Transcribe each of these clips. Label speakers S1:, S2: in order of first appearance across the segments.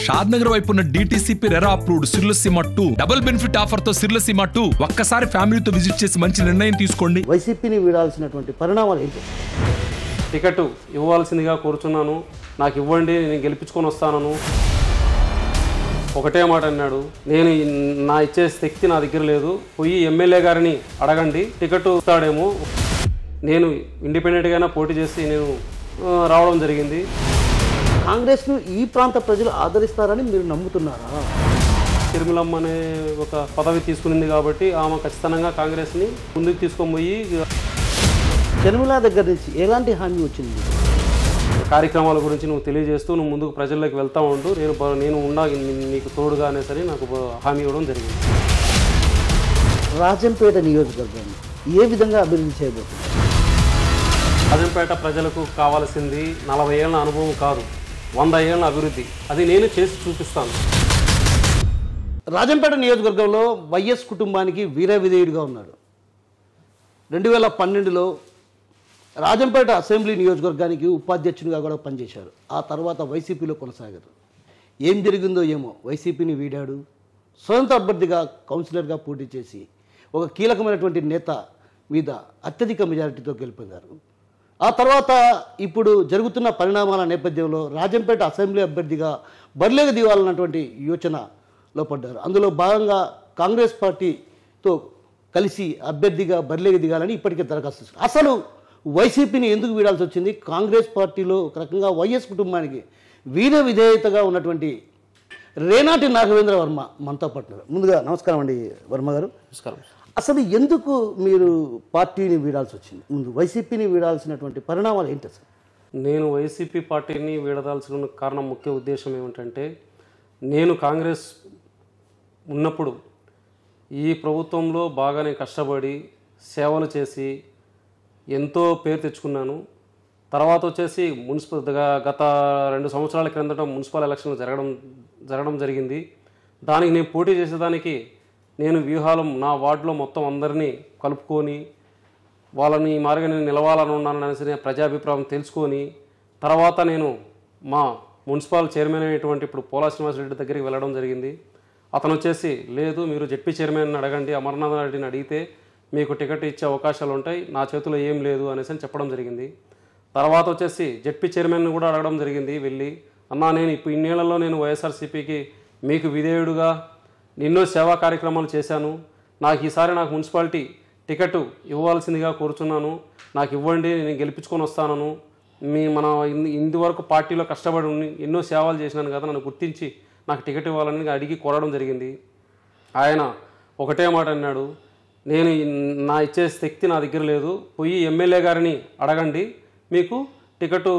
S1: షాద్నగర్ వైపు ఉన్న DTCP RERA approved సిర్లసీమ 2 double benefit offer తో సిర్లసీమ 2 ఒక్కసారి ఫ్యామిలీతో విజిట్ చేసి మంచి నిర్ణయం తీసుకోండి.
S2: వైసీపీని వీడాల్సినటువంటి పరిణామాలు ఏంటి?
S3: టికెట్ ఇవ్వాల్సిందిగా కోరుచున్నాను, నాకు ఇవ్వండి, నేను గెలిపించుకొని వస్తాను. ఒకటే మాట అన్నాడు, నేను నా ఇచ్చే శక్తి నా దగ్గర లేదు, పోయి ఎమ్మెల్యే గారిని అడగండి, టికెట్ ఇస్తాడేమో. నేను ఇండిపెండెంట్గానే పోటీ చేసి నేను రావడం జరిగింది.
S2: కాంగ్రెస్ను ఈ ప్రాంత ప్రజలు ఆదరిస్తారని మీరు నమ్ముతున్నారా?
S3: తిరుమలమ్మ అనే ఒక పదవి తీసుకునింది కాబట్టి ఆమె ఖచ్చితంగా కాంగ్రెస్ని ముందుకు తీసుకొని పోయి
S2: తిరుమల దగ్గర నుంచి ఎలాంటి హామీ వచ్చింది?
S3: కార్యక్రమాల గురించి నువ్వు తెలియజేస్తూ నువ్వు ముందుకు ప్రజల్లోకి వెళ్తూ ఉంటూ నేను ఉండా నీకు తోడుగా అనేసరి నాకు హామీ ఇవ్వడం జరిగింది.
S2: రాజంపేట నియోజకవర్గాన్ని ఏ విధంగా అభివృద్ధి చేయబోతుంది?
S3: రాజంపేట ప్రజలకు కావాల్సింది 40 ఏళ్ళ అనుభవం కాదు, 100 ఏళ్ళ అభివృద్ధి. అది నేను చేసి చూపిస్తాను.
S2: రాజంపేట నియోజకవర్గంలో వైఎస్ కుటుంబానికి వీర విధేయుడిగా ఉన్నాడు. 2012లో రాజంపేట అసెంబ్లీ నియోజకవర్గానికి ఉపాధ్యక్షునిగా కూడా పనిచేశారు. ఆ తర్వాత వైసీపీలో కొనసాగారు. ఏం జరిగిందో ఏమో, వైసీపీని వీడాడు. స్వతంత్ర అభ్యర్థిగా కౌన్సిలర్గా పోటీ చేసి ఒక కీలకమైనటువంటి నేత మీద అత్యధిక మెజారిటీతో గెలిపొందారు. ఆ తర్వాత ఇప్పుడు జరుగుతున్న పరిణామాల నేపథ్యంలో రాజంపేట అసెంబ్లీ అభ్యర్థిగా బరిలోకి దిగాలన్నటువంటి యోచనలో పడ్డారు. అందులో భాగంగా కాంగ్రెస్ పార్టీతో కలిసి అభ్యర్థిగా బరిలోకి దిగాలని ఇప్పటికే దరఖాస్తు. అసలు వైసీపీని ఎందుకు వీడాల్సి వచ్చింది? కాంగ్రెస్ పార్టీలో ఒక రకంగా వైఎస్ కుటుంబానికి వీర విధేయతగా ఉన్నటువంటి రేనాటి నాగవేంద్ర వర్మ మనతో పాటు. ముందుగా నమస్కారం అండి వర్మ గారు.
S3: నమస్కారం.
S2: అసలు ఎందుకు మీరు పార్టీని వీడాల్సి వచ్చింది? ముందు వైసీపీని వీడాల్సినటువంటి పరిణామాలు ఏంటి అసలు?
S3: నేను వైసీపీ పార్టీని వీడదాల్సిన కారణం, ముఖ్య ఉద్దేశం ఏమిటంటే, నేను కాంగ్రెస్ ఉన్నప్పుడు ఈ ప్రభుత్వంలో బాగానే కష్టపడి సేవలు చేసి ఎంతో పేరు తెచ్చుకున్నాను. తర్వాత వచ్చేసి గత 2 సంవత్సరాల క్రిందట మున్సిపల్ ఎలక్షన్లు జరగడం జరిగింది. దానికి నేను పోటీ చేసేదానికి నేను వ్యూహాలు నా వార్డులో మొత్తం అందరినీ కలుపుకొని వాళ్ళని మార్గం నేను నిలవాలని ఉన్నాను అనేసి ప్రజాభిప్రాయం తెలుసుకొని తర్వాత నేను మా మున్సిపల్ చైర్మన్ అయినటువంటి ఇప్పుడు పోలా శ్రీనివాసరెడ్డి దగ్గరికి వెళ్ళడం జరిగింది. అతను వచ్చేసి, లేదు మీరు జెడ్పీ చైర్మన్ని అడగండి, అమర్నాథ్ రెడ్డిని అడిగితే మీకు టికెట్ ఇచ్చే అవకాశాలు ఉంటాయి, నా చేతిలో ఏం లేదు అనేసి చెప్పడం జరిగింది. తర్వాత వచ్చేసి జెడ్పీ చైర్మన్ని కూడా అడగడం జరిగింది. వెళ్ళి, అన్నా నేను ఇప్పుడు ఇన్నేళ్లలో నేను వైఎస్ఆర్సీపీకి మీకు విధేయుడుగా ఎన్నో సేవా కార్యక్రమాలు చేశాను, నాకు ఈసారి నాకు మున్సిపాలిటీ టికెట్ ఇవ్వాల్సిందిగా కోరుచున్నాను, నాకు ఇవ్వండి, నేను గెలిపించుకొని వస్తాను. మన ఇందువరకు పార్టీలో కష్టపడి ఎన్నో సేవలు చేసినాను కదా, నన్ను గుర్తించి నాకు టికెట్ ఇవ్వాలని అడిగి కోరడం జరిగింది. ఆయన ఒకటే మాట అన్నాడు, నేను నా ఇచ్చే శక్తి నా దగ్గర లేదు, పోయి ఎమ్మెల్యే గారిని అడగండి, మీకు టికెట్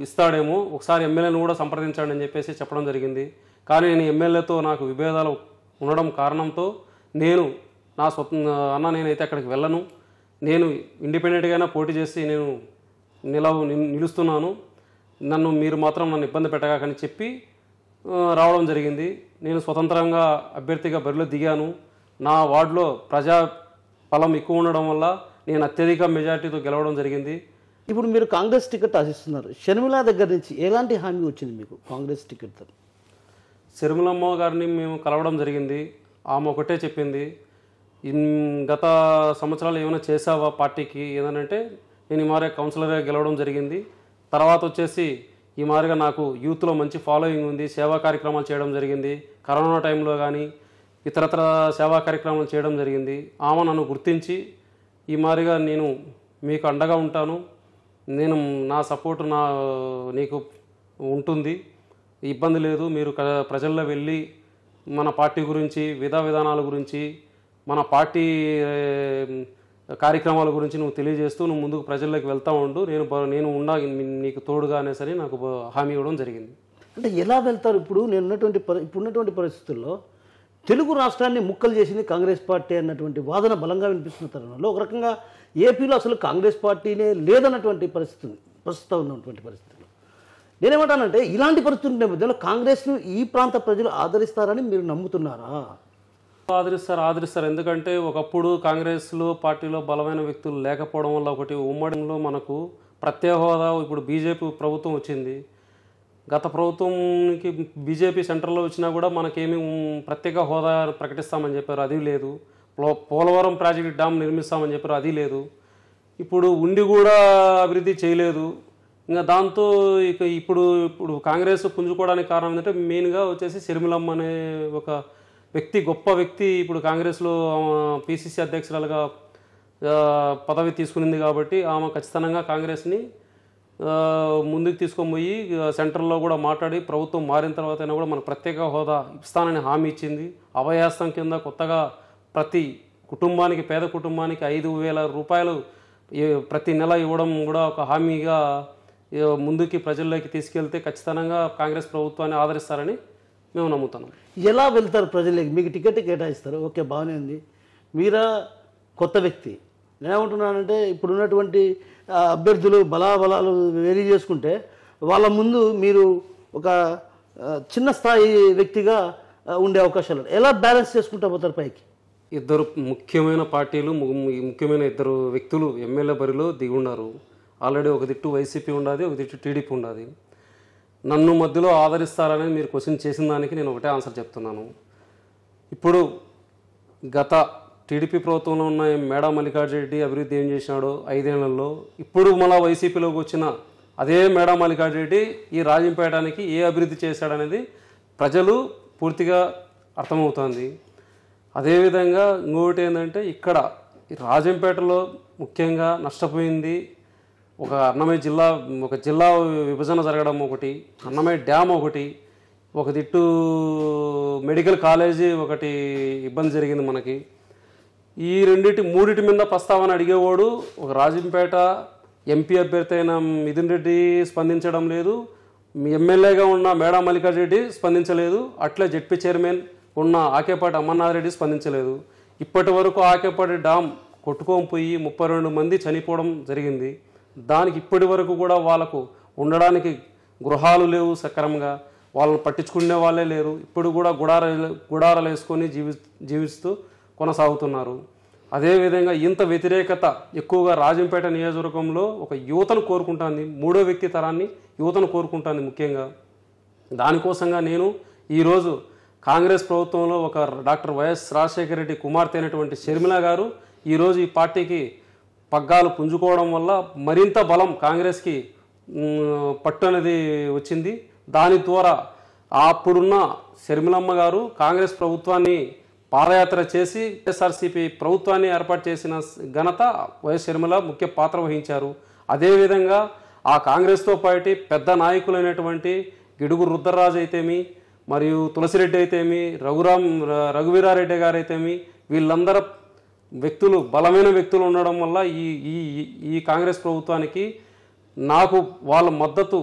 S3: ఇస్తాడేమో, ఒకసారి ఎమ్మెల్యేని కూడా సంప్రదించండి అని చెప్పడం జరిగింది. కానీ నేను ఎమ్మెల్యేతో నాకు విభేదాలు ఉండడం కారణంతో నేను నేనైతే అక్కడికి వెళ్ళను, నేను ఇండిపెండెంట్గానే పోటీ చేసి నేను నిలుస్తున్నాను, మీరు మాత్రం నన్ను ఇబ్బంది పెట్టగాకని చెప్పి రావడం జరిగింది. నేను స్వతంత్రంగా అభ్యర్థిగా బరిలో దిగాను. నా వార్డులో ప్రజా బలం ఎక్కువ ఉండడం వల్ల నేను అత్యధిక మెజార్టీతో గెలవడం జరిగింది.
S2: ఇప్పుడు మీరు కాంగ్రెస్ టికెట్ ఆశిస్తున్నారు. షర్మిల దగ్గర నుంచి ఎలాంటి హామీ వచ్చింది మీకు కాంగ్రెస్ టికెట్?
S3: షర్మిలమ్మ గారిని మేము కలవడం జరిగింది. ఆమె ఒకటే చెప్పింది, గత సంవత్సరాలు ఏమైనా చేసావా పార్టీకి ఏదనంటే, నేను ఈ మాదిరిగా కౌన్సిలర్గా గెలవడం జరిగింది. తర్వాత వచ్చేసి ఈ మాదిరిగా నాకు యూత్లో మంచి ఫాలోయింగ్ ఉంది, సేవా కార్యక్రమాలు చేయడం జరిగింది, కరోనా టైంలో కానీ ఇతరత్ర సేవా కార్యక్రమాలు చేయడం జరిగింది. ఆమె నన్ను గుర్తించి ఈ మాదిరిగా నేను మీకు అండగా ఉంటాను, నేను నా సపోర్టు నీకు ఉంటుంది, ఇబ్బంది లేదు, మీరు ప్రజల్లో వెళ్ళి మన పార్టీ గురించి విధానాల గురించి మన పార్టీ కార్యక్రమాల గురించి నువ్వు తెలియజేస్తూ నువ్వు ముందుకు ప్రజల్లోకి వెళ్తూ ఉండు, నేను ఉండా నీకు తోడుగా అనేసరి నాకు హామీ ఇవ్వడం జరిగింది.
S2: అంటే ఎలా వెళ్తారు? ఇప్పుడున్నటువంటి పరిస్థితుల్లో తెలుగు రాష్ట్రాన్ని ముక్కలు చేసింది కాంగ్రెస్ పార్టీ అన్నటువంటి వాదన బలంగా వినిపిస్తున్న తరుణంలో ఒక రకంగా ఏపీలో అసలు కాంగ్రెస్ పార్టీనే లేదన్నటువంటి ప్రస్తుతం ఉన్నటువంటి పరిస్థితుల్లో నేనేమంటానంటే, ఇలాంటి పరిస్థితుల నేపథ్యంలో కాంగ్రెస్ను ఈ ప్రాంత ప్రజలు ఆదరిస్తారని మీరు నమ్ముతున్నారా?
S3: ఆదరిస్తారు. ఎందుకంటే ఒకప్పుడు కాంగ్రెస్లో పార్టీలో బలమైన వ్యక్తులు లేకపోవడం వల్ల, ఒకటి ఉమ్మడిలో మనకు ప్రత్యేక హోదా, ఇప్పుడు బీజేపీ ప్రభుత్వం వచ్చింది, గత ప్రభుత్వంకి బీజేపీ సెంటర్లో వచ్చినా కూడా మనకేమీ ప్రత్యేక హోదా ప్రకటిస్తామని చెప్పారు, అది లేదు. పోలవరం ప్రాజెక్టు డ్యామ్ నిర్మిస్తామని చెప్పారు, అది లేదు. ఇప్పుడు ఉండి కూడా అభివృద్ధి చేయలేదు. ఇంకా దాంతో ఇప్పుడు కాంగ్రెస్ పుంజుకోవడానికి కారణం ఏంటంటే మెయిన్గా వచ్చేసి షర్మిలమ్మ అనే ఒక వ్యక్తి, గొప్ప వ్యక్తి ఇప్పుడు కాంగ్రెస్లో పిసిసి అధ్యక్షురాలుగా పదవి తీసుకునింది కాబట్టి ఆమె ఖచ్చితంగా కాంగ్రెస్ని ముందుకు తీసుకొని పోయి సెంట్రల్లో కూడా మాట్లాడి ప్రభుత్వం మారిన తర్వాత అయినా కూడా మనకు ప్రత్యేక హోదా ఇస్తానని హామీ ఇచ్చింది. అభయాస్తం కింద కొత్తగా ప్రతి కుటుంబానికి, పేద కుటుంబానికి 5,000 రూపాయలు ప్రతి నెల ఇవ్వడం కూడా ఒక హామీగా ముందుకి ప్రజల్లోకి తీసుకెళ్తే ఖచ్చితంగా కాంగ్రెస్ ప్రభుత్వాన్ని ఆదరిస్తారని మేము నమ్ముతున్నాం.
S2: ఎలా వెళ్తారు ప్రజలకి? మీకు టికెట్ కేటాయిస్తారు, ఓకే బాగానే ఉంది. మీరా కొత్త వ్యక్తి. నేనేమంటున్నానంటే ఇప్పుడున్నటువంటి అభ్యర్థులు బలాబలాలు వేరీ చేసుకుంటే వాళ్ళ ముందు మీరు ఒక చిన్న స్థాయి వ్యక్తిగా ఉండే అవకాశాలు ఎలా బ్యాలెన్స్ చేసుకుంటూ పోతారు పైకి?
S3: ఇద్దరు ముఖ్యమైన పార్టీలు, ముఖ్యమైన ఇద్దరు వ్యక్తులు ఎమ్మెల్యే బరిలో దిగి ఉన్నారు. ఆల్రెడీ ఒక దిట్టు వైసీపీ ఉన్నది, ఒక దిట్టు టీడీపీ ఉన్నది. నన్ను మధ్యలో ఆదరిస్తారని మీరు క్వశ్చన్ చేసిన దానికి నేను ఒకటే ఆన్సర్ చెప్తున్నాను. ఇప్పుడు గత టీడీపీ ప్రభుత్వంలో ఉన్న మేడా మల్లికార్జున రెడ్డి అభివృద్ధి ఏం చేసినాడో 5 ఏళ్లలో, ఇప్పుడు మళ్ళీ వైసీపీలోకి వచ్చిన అదే మేడా మల్లికార్జున రెడ్డి ఈ రాజంపేటానికి ఏ అభివృద్ధి చేశాడనేది ప్రజలు పూర్తిగా అర్థమవుతుంది. అదేవిధంగా ఇంకొకటి ఏంటంటే ఇక్కడ రాజంపేటలో ముఖ్యంగా నష్టపోయింది ఒక అన్నమయ్య జిల్లా, ఒక జిల్లా విభజన జరగడం ఒకటి, అన్నమయ్య డ్యామ్ ఒకటి, ఒక దిట్టు మెడికల్ కాలేజీ ఒకటి ఇబ్బంది జరిగింది మనకి. ఈ మూడిటి మీద ప్రస్తావన అడిగేవాడు ఒక రాజంపేట ఎంపీ అభ్యర్థి అయిన మిథున్ రెడ్డి స్పందించడం లేదు, ఎమ్మెల్యేగా ఉన్న మేడా మల్లికార్జున రెడ్డి స్పందించలేదు, అట్లే జెడ్పీ చైర్మన్ ఉన్న ఆకేపాటి అమర్నాథ్ రెడ్డి స్పందించలేదు. ఇప్పటి వరకు ఆకేపాటి డ్యామ్ కొట్టుకొని పోయి 32 మంది చనిపోవడం జరిగింది. దానికి ఇప్పటి వరకు కూడా వాళ్ళకు ఉండడానికి గృహాలు లేవు, సక్రమంగా వాళ్ళని పట్టించుకునే వాళ్ళే లేరు. ఇప్పుడు కూడా గుడారాలు వేసుకొని జీవిస్తూ కొనసాగుతున్నారు. అదేవిధంగా ఇంత వ్యతిరేకత ఎక్కువగా రాజంపేట నియోజకవర్గంలో ఒక యువతను కోరుకుంటుంది, మూడో వ్యక్తి తరాన్ని యువతను కోరుకుంటుంది ముఖ్యంగా. దానికోసంగా నేను ఈరోజు కాంగ్రెస్ ప్రభుత్వంలో ఒక డాక్టర్ వైఎస్ రాజశేఖర రెడ్డి కుమార్తె అయినటువంటి షర్మిల గారు ఈరోజు ఈ పార్టీకి పగ్గాలు పుంజుకోవడం వల్ల మరింత బలం కాంగ్రెస్కి పట్టు అనేది వచ్చింది. దాని ద్వారా అప్పుడున్న షర్మిలమ్మ గారు కాంగ్రెస్ ప్రభుత్వాన్ని పాదయాత్ర చేసి వైఎస్ఆర్సీపీ ప్రభుత్వాన్ని ఏర్పాటు చేసిన ఘనత వైఎస్ షర్మిల ముఖ్య పాత్ర వహించారు. అదేవిధంగా ఆ కాంగ్రెస్తో పాటు పెద్ద నాయకులైనటువంటి గిడుగు రుద్రరాజు అయితేమి, మరియు తులసిరెడ్డి అయితేమి, రఘువీరారెడ్డి గారు అయితేమి, వీళ్ళందరూ వ్యక్తులు బలమైన వ్యక్తులు ఉండడం వల్ల ఈ కాంగ్రెస్ ప్రభుత్వానికి నాకు వాళ్ళ మద్దతు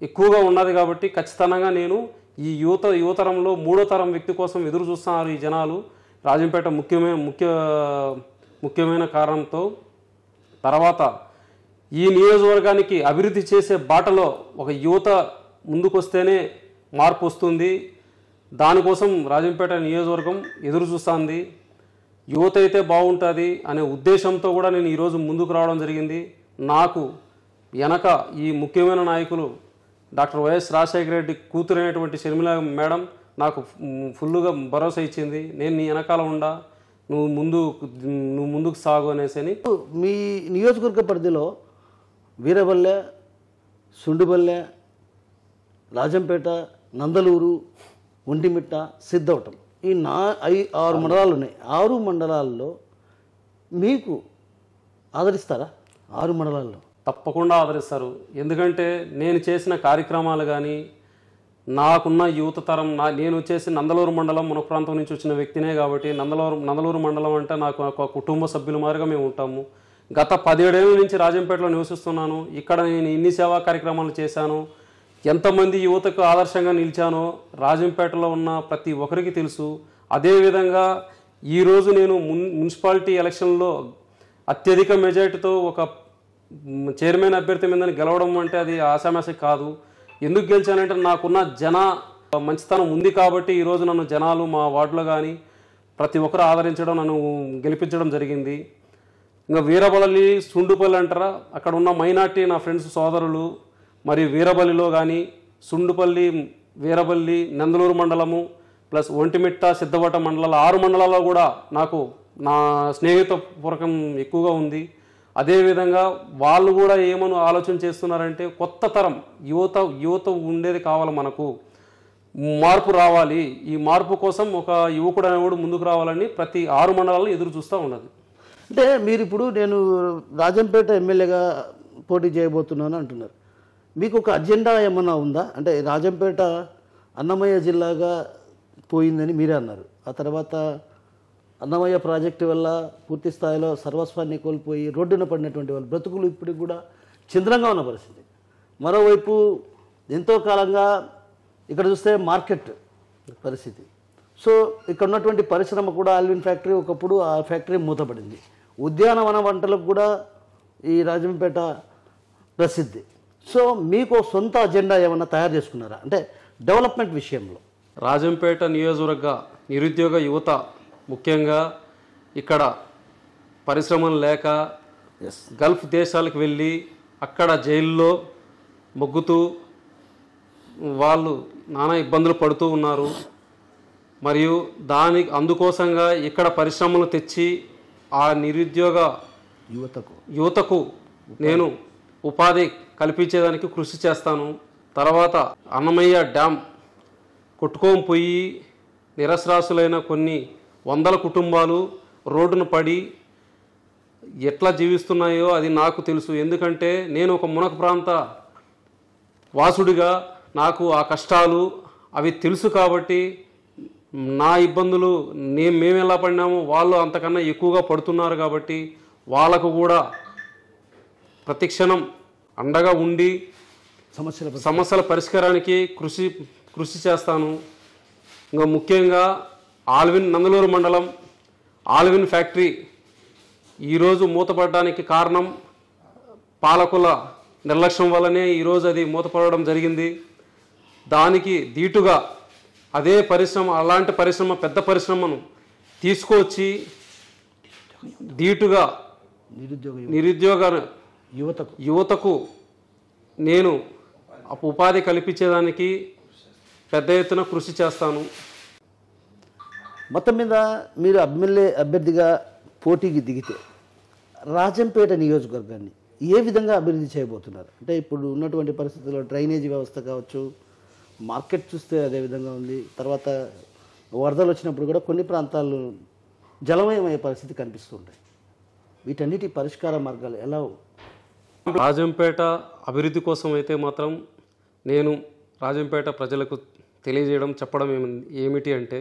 S3: ఎక్కువగా ఉన్నది. కాబట్టి ఖచ్చితంగా నేను ఈ యువతరంలో మూడో తరం వ్యక్తి కోసం ఎదురు చూస్తున్నారు ఈ జనాలు. రాజంపేట ముఖ్యమైన కారణంతో తర్వాత ఈ నియోజకవర్గానికి అభివృద్ధి చేసే బాటలో ఒక యువత ముందుకొస్తేనే మార్పు వస్తుంది. దానికోసం రాజంపేట నియోజకవర్గం ఎదురు చూస్తుంది. యువత అయితే బాగుంటుంది అనే ఉద్దేశంతో కూడా నేను ఈరోజు ముందుకు రావడం జరిగింది. నాకు వెనక ఈ ముఖ్యమైన నాయకులు డాక్టర్ వైఎస్ రాజశేఖర రెడ్డి కూతురైనటువంటి షర్మిల మేడం నాకు ఫుల్గా భరోసా ఇచ్చింది. నేను నీ వెనకాల ఉండా, నువ్వు ముందుకు సాగు అనేసి.
S2: మీ నియోజకవర్గ పరిధిలో వీరబల్లె, సుండిబల్లె, రాజంపేట, నందలూరు, ఒంటిమిట్ట, సిద్ధవటం ఈ 6 మండలాలు ఉన్నాయి. 6 మండలాల్లో మీకు ఆదరిస్తారా? 6 మండలాల్లో
S3: తప్పకుండా ఆదరిస్తారు. ఎందుకంటే నేను చేసిన కార్యక్రమాలు కానీ, నాకున్న యువత తరం, నేను వచ్చేసి నందలూరు మండలం మన ప్రాంతం నుంచి వచ్చిన వ్యక్తినే కాబట్టి నందలూరు మండలం అంటే నాకు ఒక కుటుంబ సభ్యుల మాదిరిగా మేము ఉంటాము. గత 17 ఏళ్ళ నుంచి రాజంపేటలో నివసిస్తున్నాను. ఇక్కడ నేను ఇన్ని సేవా కార్యక్రమాలు చేశాను. ఎంతమంది యువతకు ఆదర్శంగా నిలిచానో రాజంపేటలో ఉన్న ప్రతి ఒక్కరికి తెలుసు. అదేవిధంగా ఈరోజు నేను మున్సిపాలిటీ ఎలక్షన్లో అత్యధిక మెజార్టీతో ఒక చైర్మన్ అభ్యర్థి మీద గెలవడం అంటే అది ఆశామాషి కాదు. ఎందుకు గెలిచానంటే నాకున్న మంచితనం ఉంది కాబట్టి ఈరోజు నన్ను జనాలు మా వార్డులో కానీ ప్రతి ఒక్కరు ఆదరించడం, నన్ను గెలిపించడం జరిగింది. ఇంకా వీరబల్లి, సుండుపల్లి అంటారా, అక్కడ ఉన్న మైనార్టీ నా ఫ్రెండ్స్ సోదరులు మరియు వీరబల్లిలో కానీ సుండుపల్లి, వీరపల్లి, నందలూరు మండలము ప్లస్ ఒంటిమిట్ట, సిద్ధవట మండలాల 6 మండలాల్లో కూడా నాకు నా స్నేహితపూర్వకం ఎక్కువగా ఉంది. అదేవిధంగా వాళ్ళు కూడా ఏమని ఆలోచన చేస్తున్నారంటే కొత్త తరం యువత ఉండేది కావాలి, మనకు మార్పు రావాలి. ఈ మార్పు కోసం ఒక యువకుడు అనేవాడు ముందుకు రావాలని ప్రతి 6 మండలాల్లో ఎదురు చూస్తూ ఉన్నది.
S2: అంటే మీరు ఇప్పుడు నేను రాజంపేట ఎమ్మెల్యేగా పోటీ చేయబోతున్నాను అంటున్నారు. మీకు ఒక అజెండా ఏమన్నా ఉందా? అంటే రాజంపేట అన్నమయ్య జిల్లాగా పోయిందని మీరే అన్నారు. ఆ తర్వాత అన్నమయ్య ప్రాజెక్టు వల్ల పూర్తి స్థాయిలో సర్వస్వాన్ని కోల్పోయి రోడ్డున పడినటువంటి వాళ్ళు బ్రతుకులు ఇప్పటికి కూడా చింద్రంగా ఉన్న పరిస్థితి. మరోవైపు ఎంతో కాలంగా ఇక్కడ చూస్తే మార్కెట్ పరిస్థితి. సో ఇక్కడ ఉన్నటువంటి పరిశ్రమ కూడా ఆల్విన్ ఫ్యాక్టరీ, ఒకప్పుడు ఆ ఫ్యాక్టరీ మూతపడింది. ఉద్యానవన వంటలకు కూడా ఈ రాజంపేట ప్రసిద్ధి. సో మీకు సొంత అజెండా ఏమన్నా తయారు చేసుకున్నారా అంటే డెవలప్మెంట్ విషయంలో?
S3: రాజంపేట నియోజకవర్గ నిరుద్యోగ యువత ముఖ్యంగా ఇక్కడ పరిశ్రమలు లేక గల్ఫ్ దేశాలకు వెళ్ళి అక్కడ జైల్లో మొగ్గుతూ వాళ్ళు నానా ఇబ్బందులు పడుతూ ఉన్నారు. మరియు అందుకోసంగా ఇక్కడ పరిశ్రమలు తెచ్చి ఆ నిరుద్యోగ యువతకు నేను ఉపాధి కల్పించేదానికి కృషి చేస్తాను. తర్వాత అన్నమయ్య డ్యామ్ కొట్టుకొని పోయి నిరసరాసులైన కొన్ని వందల కుటుంబాలు రోడ్డున పడి ఎట్లా జీవిస్తున్నాయో అది నాకు తెలుసు. ఎందుకంటే నేను ఒక మునక ప్రాంత వాసుడిగా నాకు ఆ కష్టాలు అవి తెలుసు. కాబట్టి నా ఇబ్బందులు మేము ఎలా పడినామో వాళ్ళు అంతకన్నా ఎక్కువగా పడుతున్నారు. కాబట్టి వాళ్ళకు కూడా ప్రతిక్షణం అండగా ఉండి సమస్యల పరిష్కారానికి కృషి చేస్తాను. ఇంకా ముఖ్యంగా నందలూరు మండలం ఆల్విన్ ఫ్యాక్టరీ ఈరోజు మూతపడడానికి కారణం పాలకుల నిర్లక్ష్యం వల్లనే ఈరోజు అది మూతపడడం జరిగింది. దానికి ధీటుగా అదే పరిశ్రమ, అలాంటి పరిశ్రమ, పెద్ద పరిశ్రమను తీసుకొచ్చి ధీటుగా నిరుద్యోగ యువతకు నేను ఉపాధి కల్పించేదానికి పెద్ద ఎత్తున కృషి చేస్తాను.
S2: మొత్తం మీద మీరు ఎమ్మెల్యే అభ్యర్థిగా పోటీకి దిగితే రాజంపేట నియోజకవర్గాన్ని ఏ విధంగా అభివృద్ధి చేయబోతున్నారు? అంటే ఇప్పుడు ఉన్నటువంటి పరిస్థితుల్లో డ్రైనేజీ వ్యవస్థ కావచ్చు, మార్కెట్ చూస్తే అదే విధంగా ఉంది. తర్వాత వరదలు వచ్చినప్పుడు కూడా కొన్ని ప్రాంతాలు జలమయమయ్యే పరిస్థితి కనిపిస్తుంటాయి. వీటన్నిటి పరిష్కార మార్గాలు ఎలా?
S3: రాజంపేట అభివృద్ధి కోసం అయితే మాత్రం నేను రాజంపేట ప్రజలకు చెప్పడం ఏమిటి అంటే,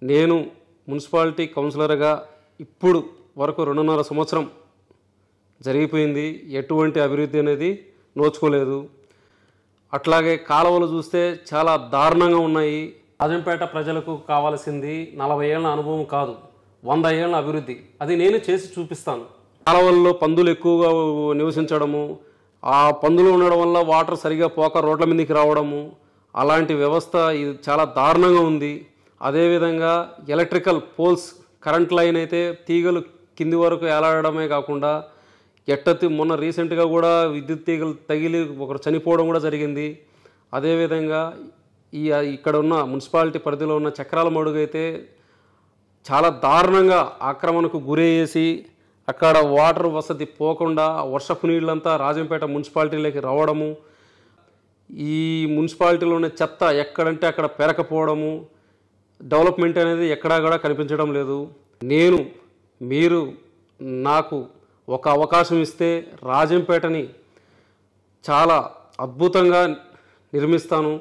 S3: నేను మున్సిపాలిటీ కౌన్సిలర్గా ఇప్పుడు వరకు 2.5 సంవత్సరం జరిగిపోయింది. ఎటువంటి అభివృద్ధి అనేది నోచుకోలేదు. అట్లాగే కాలువలు చూస్తే చాలా దారుణంగా ఉన్నాయి. రాజంపేట ప్రజలకు కావాల్సింది 40 ఏళ్ళ అనుభవం కాదు, 100 ఏళ్ళ అభివృద్ధి. అది నేను చేసి చూపిస్తాను. కాలువల్లో పందులు ఎక్కువగా నివసించడము, ఆ పందులు ఉండడం వల్ల వాటర్ సరిగా పోక రోడ్ల మీదకి రావడము, అలాంటి వ్యవస్థ ఇది చాలా దారుణంగా ఉంది. అదేవిధంగా ఎలక్ట్రికల్ పోల్స్, కరెంట్ లైన్ అయితే తీగలు కింది వరకు ఏలాడమే కాకుండా మొన్న రీసెంట్గా కూడా విద్యుత్ తీగలు తగిలి ఒకరు చనిపోవడం కూడా జరిగింది. అదేవిధంగా ఇక్కడ ఉన్న మున్సిపాలిటీ పరిధిలో ఉన్న చక్రాల మడుగు అయితే చాలా దారుణంగా ఆక్రమణకు గురయ్యేసి అక్కడ వాటర్ వసతి పోకుండా వర్షపు నీళ్ళంతా రాజంపేట మున్సిపాలిటీలోకి రావడము, ఈ మున్సిపాలిటీలో ఉన్న చెత్త ఎక్కడంటే అక్కడ పెరకపోవడము, డెవలప్మెంట్ అనేది ఎక్కడా కూడా కనిపించడం లేదు. మీరు నాకు ఒక అవకాశం ఇస్తే రాజంపేటని చాలా అద్భుతంగా నిర్మిస్తాను.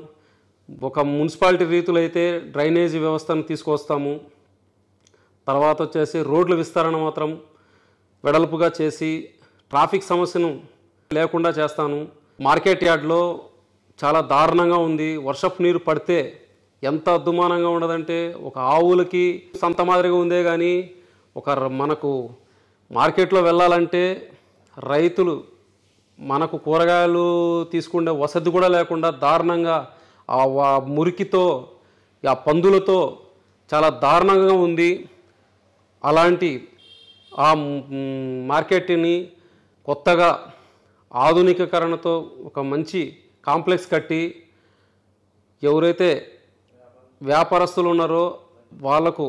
S3: ఒక మున్సిపాలిటీ రీతిలో అయితే డ్రైనేజీ వ్యవస్థను తీసుకొస్తాము. తర్వాత వచ్చేసి రోడ్ల విస్తరణ మాత్రం వెడల్పుగా చేసి ట్రాఫిక్ సమస్యను లేకుండా చేస్తాను. మార్కెట్ యార్డ్లో చాలా దారుణంగా ఉంది. వర్షపు నీరు పడితే ఎంత అద్దుమానంగా ఉండదంటే ఒక ఆవులకి సంత మాదిరిగా ఉందే కానీ మనకు మార్కెట్లో వెళ్ళాలంటే రైతులు మనకు కూరగాయలు తీసుకునే వసతి కూడా లేకుండా దారుణంగా ఆ మురికితో ఆ పందులతో చాలా దారుణంగా ఉంది. అలాంటి ఆ మార్కెట్ని కొత్తగా ఆధునికీకరణతో ఒక మంచి కాంప్లెక్స్ కట్టి ఎవరైతే వ్యాపారస్తులు ఉన్నారో వాళ్లకు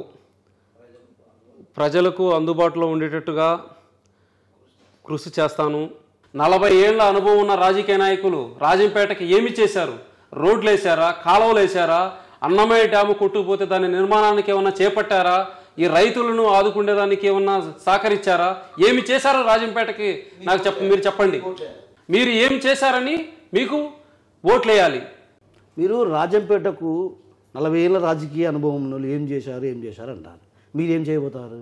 S3: ప్రజలకు అందుబాటులో ఉండేటట్టుగా కృషి చేస్తాను. 40 ఏళ్ల అనుభవం ఉన్న రాజకీయ నాయకులు రాజంపేటకి ఏమి చేశారు? రోడ్లు వేశారా? కాలువలు వేశారా? అన్నమయ్య డ్యాము కొట్టుకుపోతే దాని నిర్మాణానికి ఏమన్నా చేపట్టారా? ఈ రైతులను ఆదుకునేదానికి ఏమన్నా సహకరించారా? ఏమి చేశారో రాజంపేటకి నాకు మీరు చెప్పండి. మీరు ఏం చేశారని మీకు ఓట్లు వేయాలి.
S2: మీరు రాజంపేటకు 40 ఏళ్ళ రాజకీయ అనుభవం ఉన్న ఏం చేశారు అంటారు. మీరేం చేయబోతారు?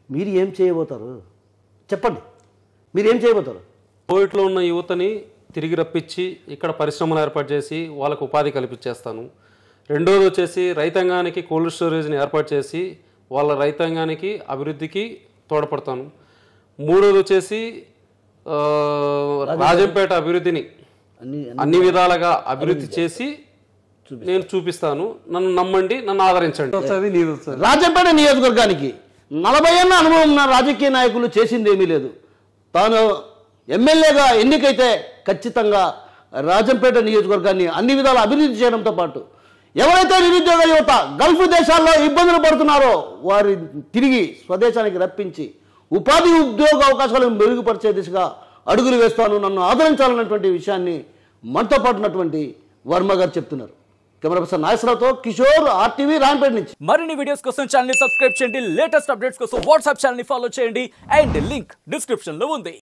S2: మీరు ఏం చేయబోతారు చెప్పండి. మీరేం చేయబోతారు?
S3: కోవిడ్లో ఉన్న యువతని తిరిగి రప్పించి ఇక్కడ పరిశ్రమలు ఏర్పాటు చేసి వాళ్ళకు ఉపాధి కల్పించేస్తాను. రెండోది వచ్చేసి రైతాంగానికి కోల్డ్ స్టోరేజ్ని ఏర్పాటు చేసి వాళ్ళ రైతాంగానికి అభివృద్ధికి తోడ్పడతాను. మూడోది వచ్చేసి రాజంపేట అభివృద్ధిని అన్ని విధాలుగా అభివృద్ధి చేసి నేను చూపిస్తాను. నన్ను నమ్మండి, నన్ను ఆదరించండి.
S2: రాజంపేట నియోజకవర్గానికి 40 ఏళ్ళ అనుభవం ఉన్న రాజకీయ నాయకులు చేసింది ఏమీ లేదు. తాను ఎమ్మెల్యేగా ఎన్నికైతే ఖచ్చితంగా రాజంపేట నియోజకవర్గాన్ని అన్ని విధాలు అభివృద్ధి చేయడంతో పాటు ఎవరైతే నిరుద్యోగ యువత గల్ఫ్ దేశాల్లో ఇబ్బందులు పడుతున్నారో వారి తిరిగి స్వదేశానికి రప్పించి ఉపాధి ఉద్యోగ అవకాశాలను మెరుగుపరిచే దిశగా అడుగులు వేస్తాను, నన్ను ఆదరించాలన్నటువంటి విషయాన్ని మనతో పాటున్నటువంటి వర్మ గారు చెప్తున్నారు. కెమెరా పర్సన్ నాగేశ్వరరావుతో కిషోర్, RTV, రాంపేట నుంచి.
S4: మరిన్ని వీడియోస్ కోసం ఛానల్ ని సబ్స్క్రైబ్ చేయండి. లేటెస్ట్ అప్డేట్స్ కోసం వాట్సాప్ ఛానల్ ని ఫాలో చేయండి. అండ్ లింక్ డిస్క్రిప్షన్ లో ఉంది.